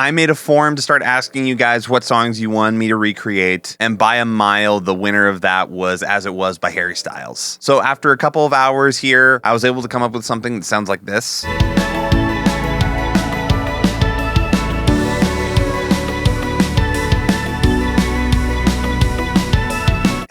I made a form to start asking you guys what songs you want me to recreate, and by a mile, the winner of that was As It Was by Harry Styles. So after a couple of hours here, I was able to come up with something that sounds like this.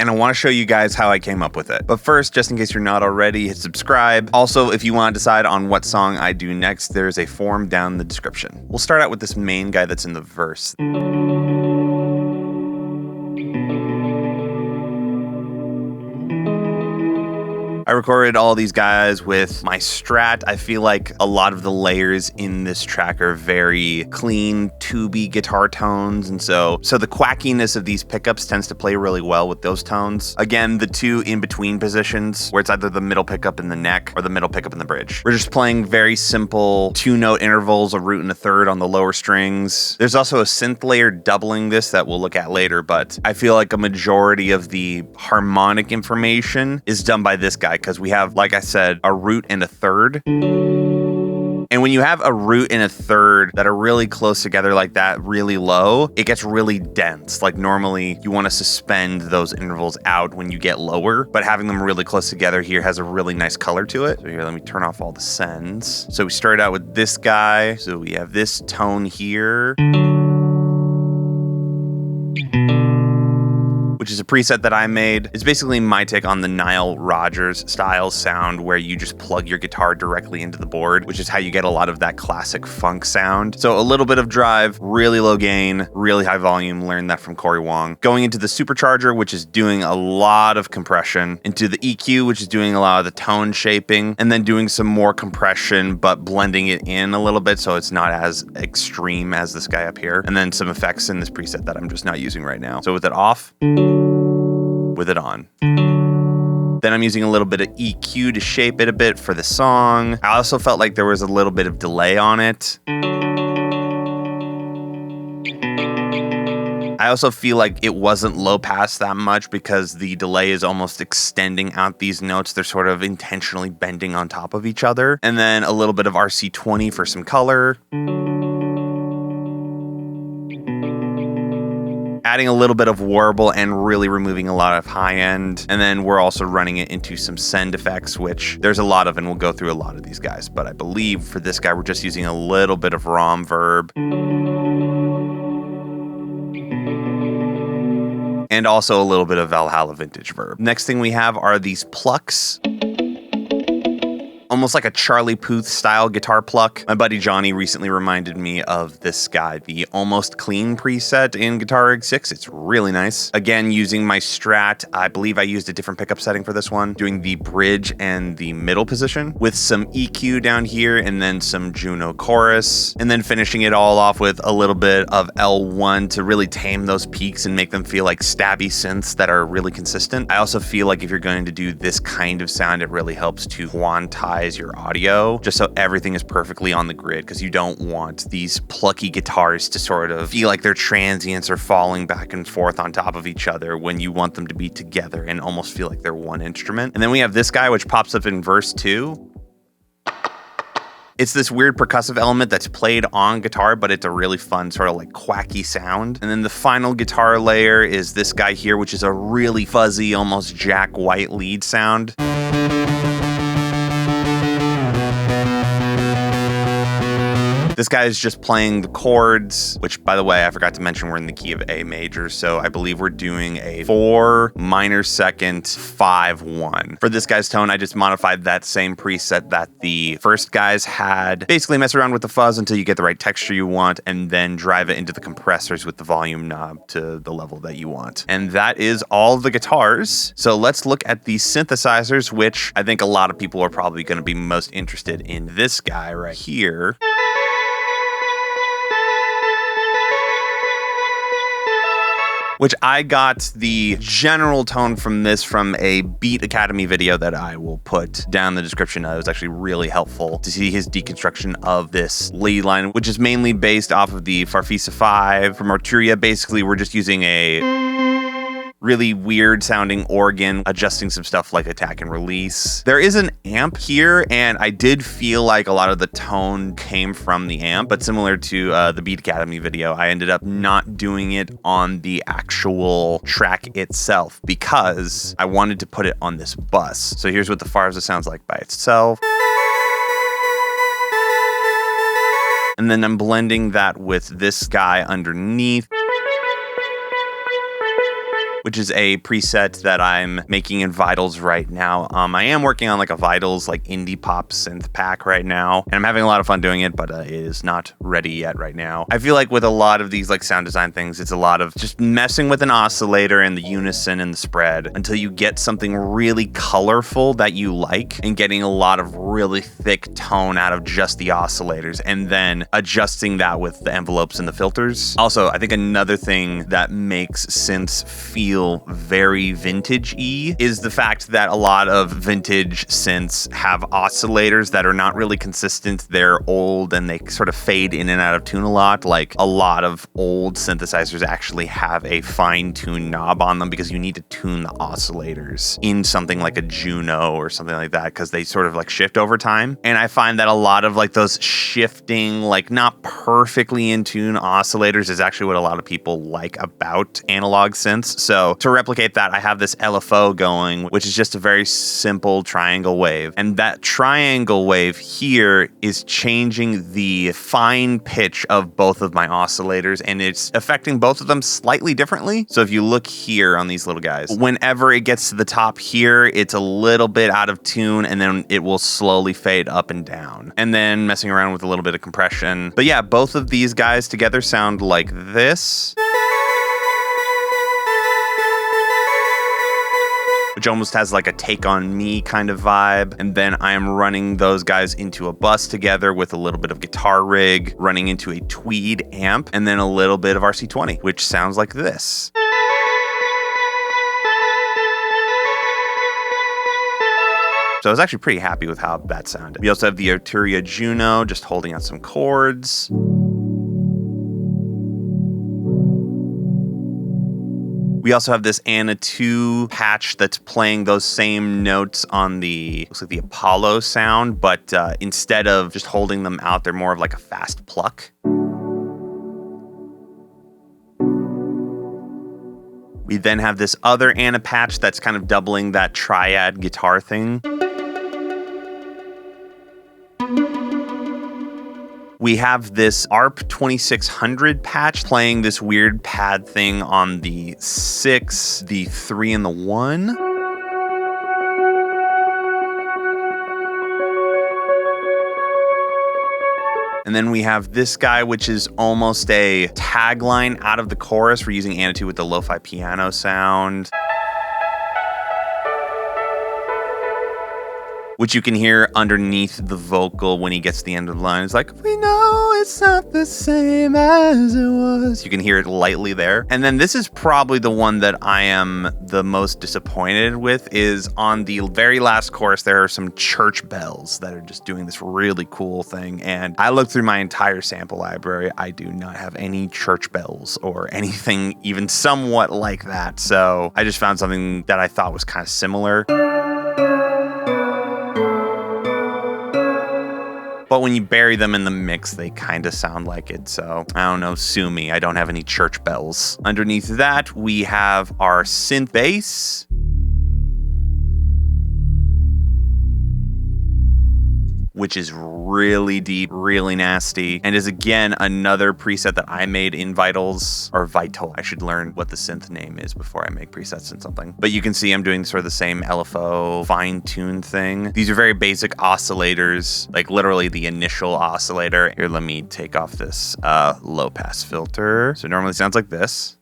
And I want to show you guys how I came up with it. But first, just in case you're not already, hit subscribe. Also, if you want to decide on what song I do next, there's a form down in the description. We'll start out with this main guy that's in the verse. I recorded all these guys with my Strat. I feel like a lot of the layers in this track are very clean, tubey guitar tones. And so the quackiness of these pickups tends to play really well with those tones. Again, the two in-between positions where it's either the middle pickup in the neck or the middle pickup in the bridge. We're just playing very simple 2-note intervals, a root and a third on the lower strings. There's also a synth layer doubling this that we'll look at later, but I feel like a majority of the harmonic information is done by this guy, because we have, like I said, a root and a third. And when you have a root and a third that are really close together like that, really low, it gets really dense. Like normally you want to suspend those intervals out when you get lower, but having them really close together here has a really nice color to it. So here, let me turn off all the sends. So we started out with this guy. So we have this tone here, which is a preset that I made. It's basically my take on the Nile Rodgers style sound where you just plug your guitar directly into the board, which is how you get a lot of that classic funk sound. So a little bit of drive, really low gain, really high volume. Learned that from Corey Wong. Going into the supercharger, which is doing a lot of compression, into the EQ, which is doing a lot of the tone shaping, and then doing some more compression, but blending it in a little bit so it's not as extreme as this guy up here. And then some effects in this preset that I'm just not using right now. So with it off, with it on. Then I'm using a little bit of EQ to shape it a bit for the song. I also felt like there was a little bit of delay on it. I also feel like it wasn't low pass that much because the delay is almost extending out these notes. They're sort of intentionally bending on top of each other. And then a little bit of RC20 for some color. Adding a little bit of warble and really removing a lot of high end. And then we're also running it into some send effects, which there's a lot of, and we'll go through a lot of these guys. But I believe for this guy, we're just using a little bit of ROM verb. And also a little bit of Valhalla vintage verb. Next thing we have are these plucks. Almost like a Charlie Puth style guitar pluck. My buddy Johnny recently reminded me of this guy, the Almost Clean preset in Guitar Rig 6. It's really nice. Again, using my Strat, I believe I used a different pickup setting for this one, doing the bridge and the middle position with some EQ down here and then some Juno chorus, and then finishing it all off with a little bit of L1 to really tame those peaks and make them feel like stabby synths that are really consistent. I also feel like if you're going to do this kind of sound, it really helps to quantize your audio just so everything is perfectly on the grid, because you don't want these plucky guitars to sort of feel like they're transients or falling back and forth on top of each other when you want them to be together and almost feel like they're one instrument. And then we have this guy, which pops up in verse 2. It's this weird percussive element that's played on guitar, but it's a really fun sort of like quacky sound. And then the final guitar layer is this guy here, which is a really fuzzy, almost Jack White lead sound. This guy is just playing the chords, which, by the way, I forgot to mention we're in the key of A major, so I believe we're doing a 4 minor second 5-1. For this guy's tone, I just modified that same preset that the first guys had. Basically mess around with the fuzz until you get the right texture you want, and then drive it into the compressors with the volume knob to the level that you want. And that is all the guitars. So let's look at the synthesizers, which I think a lot of people are probably going to be most interested in this guy right here. Which I got the general tone from this from a Beat Academy video that I will put down in the description. It was actually really helpful to see his deconstruction of this lead line, which is mainly based off of the Farfisa 5 from Arturia. Basically, we're just using a really weird sounding organ, adjusting some stuff like attack and release. There is an amp here, and I did feel like a lot of the tone came from the amp, but similar to the Beat Academy video, I ended up not doing it on the actual track itself because I wanted to put it on this bus. So here's what the Farza sounds like by itself. And then I'm blending that with this guy underneath, which is a preset that I'm making in Vitals right now. I am working on like a Vitals like indie pop synth pack right now, and I'm having a lot of fun doing it, but it is not ready yet right now. I feel like with a lot of these like sound design things, it's a lot of just messing with an oscillator and the unison and the spread until you get something really colorful that you like, and getting a lot of really thick tone out of just the oscillators, and then adjusting that with the envelopes and the filters. Also, I think another thing that makes synths feel very vintage-y is the fact that a lot of vintage synths have oscillators that are not really consistent. They're old and they sort of fade in and out of tune a lot. Like a lot of old synthesizers actually have a fine-tune knob on them because you need to tune the oscillators in something like a Juno or something like that because they sort of like shift over time. And I find that a lot of like those shifting, like not perfectly in tune oscillators is actually what a lot of people like about analog synths. So to replicate that, I have this LFO going, which is just a very simple triangle wave. And that triangle wave here is changing the fine pitch of both of my oscillators, and it's affecting both of them slightly differently. So if you look here on these little guys, whenever it gets to the top here, it's a little bit out of tune, and then it will slowly fade up and down. And then messing around with a little bit of compression. But yeah, both of these guys together sound like this, which almost has like a Take On Me kind of vibe. And then I am running those guys into a bus together with a little bit of guitar rig, running into a Tweed amp, and then a little bit of RC20, which sounds like this. So I was actually pretty happy with how that sounded. We also have the Arturia Juno just holding out some chords. We also have this Anna 2 patch that's playing those same notes on the, looks like the Apollo sound, but instead of just holding them out, they're more of like a fast pluck. We then have this other Anna patch that's kind of doubling that triad guitar thing. We have this ARP 2600 patch playing this weird pad thing on the 6, the 3, and the 1. And then we have this guy, which is almost a tagline out of the chorus. We're using Anna 2 with the lo-fi piano sound, which you can hear underneath the vocal when he gets to the end of the line. It's like, we know it's not the same as it was. You can hear it lightly there. And then this is probably the one that I am the most disappointed with, is on the very last chorus, there are some church bells that are just doing this really cool thing. And I looked through my entire sample library. I do not have any church bells or anything even somewhat like that. So I just found something that I thought was kind of similar. But when you bury them in the mix, they kind of sound like it. So I don't know, sue me. I don't have any church bells. Underneath that, we have our synth bass, which is really deep, really nasty, and is again another preset that I made in Vitals, or Vital. I should learn what the synth name is before I make presets in something. But you can see I'm doing sort of the same LFO fine tune thing. These are very basic oscillators, like literally the initial oscillator. Here, let me take off this low pass filter. So it normally sounds like this.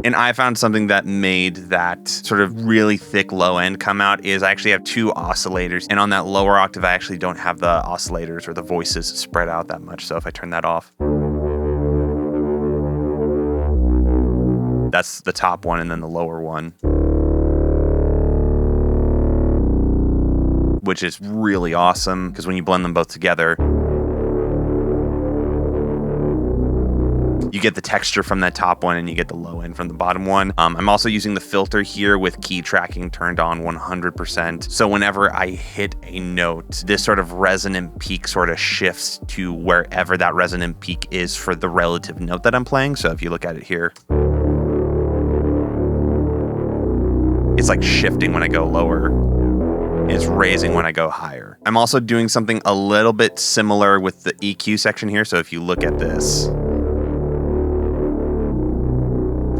And I found something that made that sort of really thick low end come out is I actually have two oscillators. And on that lower octave, I actually don't have the oscillators or the voices spread out that much. So if I turn that off, that's the top one and then the lower one, which is really awesome because when you blend them both together, You get the texture from that top one and you get the low end from the bottom one. I'm also using the filter here with key tracking turned on 100%. So whenever I hit a note, this sort of resonant peak sort of shifts to wherever that resonant peak is for the relative note that I'm playing. So if you look at it here, it's like shifting when I go lower. It's raising when I go higher. I'm also doing something a little bit similar with the EQ section here. So if you look at this,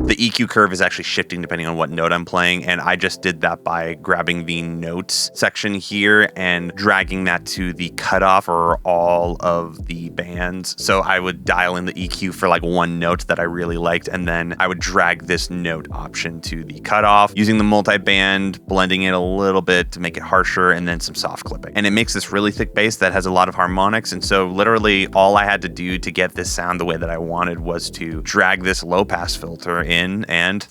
the EQ curve is actually shifting depending on what note I'm playing, and I just did that by grabbing the notes section here and dragging that to the cutoff for all of the bands. So I would dial in the EQ for like one note that I really liked, and then I would drag this note option to the cutoff using the multi-band, blending it a little bit to make it harsher, and then some soft clipping. And it makes this really thick bass that has a lot of harmonics, and so literally all I had to do to get this sound the way that I wanted was to drag this low pass filter in and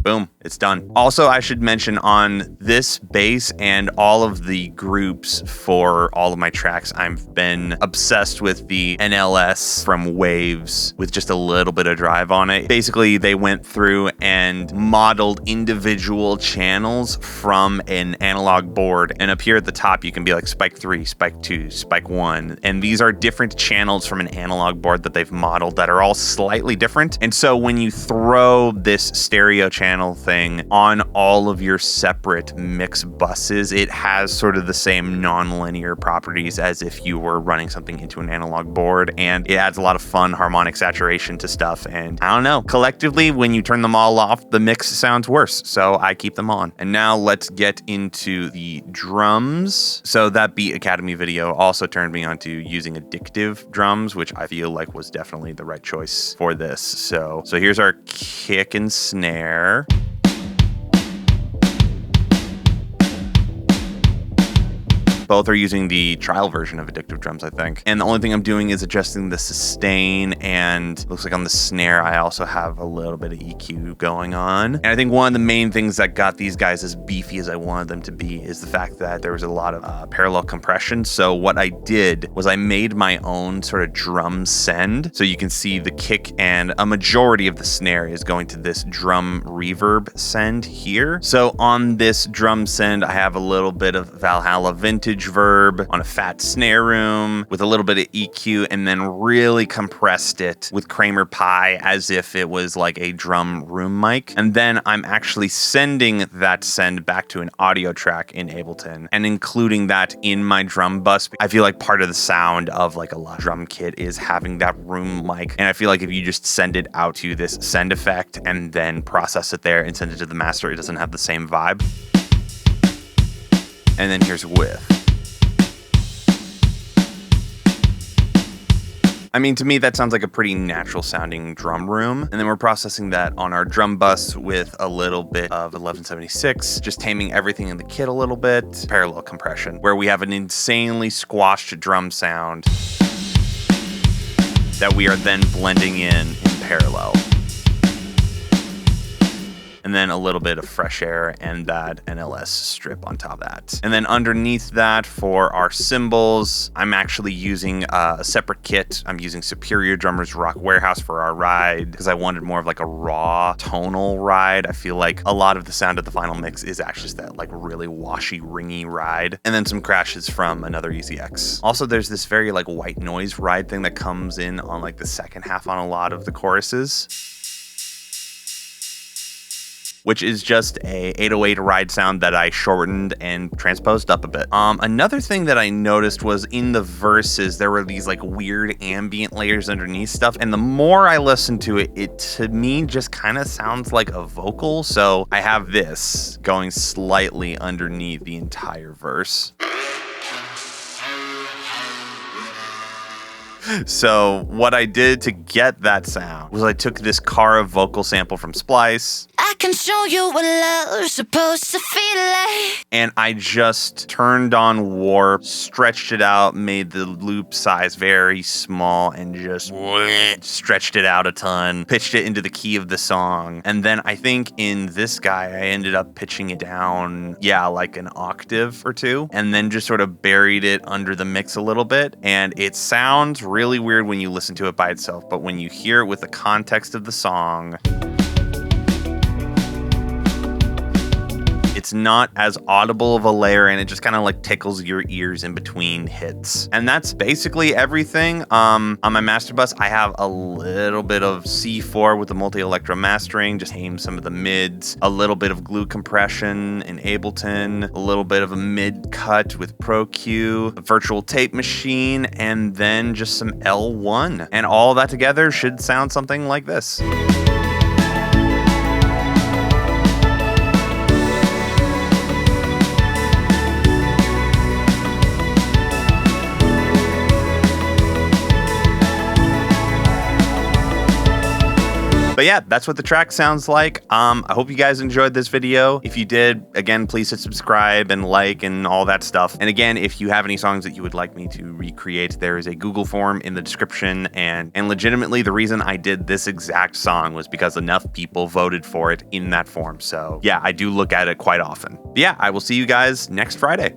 boom, it's done. Also, I should mention on this bass and all of the groups for all of my tracks, I've been obsessed with the NLS from Waves with just a little bit of drive on it. Basically, they went through and modeled individual channels from an analog board. And up here at the top, you can be like spike 3, spike 2, spike 1. And these are different channels from an analog board that they've modeled that are all slightly different. And so when you throw this stereo channel thing on all of your separate mix buses, it has sort of the same non-linear properties as if you were running something into an analog board, and it adds a lot of fun harmonic saturation to stuff. And I don't know, collectively, when you turn them all off, the mix sounds worse, so I keep them on. And now let's get into the drums. So that Beat Academy video also turned me on to using addictive drums, which I feel like was definitely the right choice for this. So here's our kick and snare. Both are using the trial version of addictive drums, I think. And the only thing I'm doing is adjusting the sustain, and looks like on the snare, I also have a little bit of EQ going on. And I think one of the main things that got these guys as beefy as I wanted them to be is the fact that there was a lot of parallel compression. So what I did was I made my own sort of drum send. So you can see the kick and a majority of the snare is going to this drum reverb send here. So on this drum send, I have a little bit of Valhalla Vintage verb on a fat snare room with a little bit of EQ, and then really compressed it with Kramer Pi as if it was like a drum room mic. And then I'm actually sending that send back to an audio track in Ableton and including that in my drum bus. I feel like part of the sound of like a lot of drum kit is having that room mic. And I feel like if you just send it out to this send effect and then process it there and send it to the master, it doesn't have the same vibe. And then here's width. I mean, to me, that sounds like a pretty natural sounding drum room. And then we're processing that on our drum bus with a little bit of 1176, just taming everything in the kit a little bit. Parallel compression, where we have an insanely squashed drum sound that we are then blending in parallel. And then a little bit of fresh air and that NLS strip on top of that. And then underneath that for our cymbals, I'm actually using a separate kit. I'm using Superior Drummers Rock Warehouse for our ride because I wanted more of like a raw tonal ride. I feel like a lot of the sound of the final mix is actually just that like really washy, ringy ride. And then some crashes from another EZX. Also, there's this very like white noise ride thing that comes in on like the second half on a lot of the choruses, which is just a 808 ride sound that I shortened and transposed up a bit. Another thing that I noticed was in the verses, there were these like weird ambient layers underneath stuff. And the more I listened to it, it to me just kind of sounds like a vocal. So I have this going slightly underneath the entire verse. So what I did to get that sound was I took this Cara vocal sample from Splice. I can show you what love's supposed to feel like. And I just turned on warp, stretched it out, made the loop size very small, and just stretched it out a ton, pitched it into the key of the song. And then I think in this guy, I ended up pitching it down, like an octave or two, and then just sort of buried it under the mix a little bit. And it sounds really weird when you listen to it by itself, but when you hear it with the context of the song, it's not as audible of a layer, and it just kind of like tickles your ears in between hits. And that's basically everything. On my master bus, I have a little bit of C4 with the multi-electro mastering, just tame some of the mids, a little bit of glue compression in Ableton, a little bit of a mid cut with Pro Q, a virtual tape machine, and then just some L1. And all that together should sound something like this. But yeah, that's what the track sounds like. I hope you guys enjoyed this video. If you did, again, please hit subscribe and like and all that stuff. And again, if you have any songs that you would like me to recreate, there is a Google form in the description. And legitimately, the reason I did this exact song was because enough people voted for it in that form. So yeah, I do look at it quite often. But yeah, I will see you guys next Friday.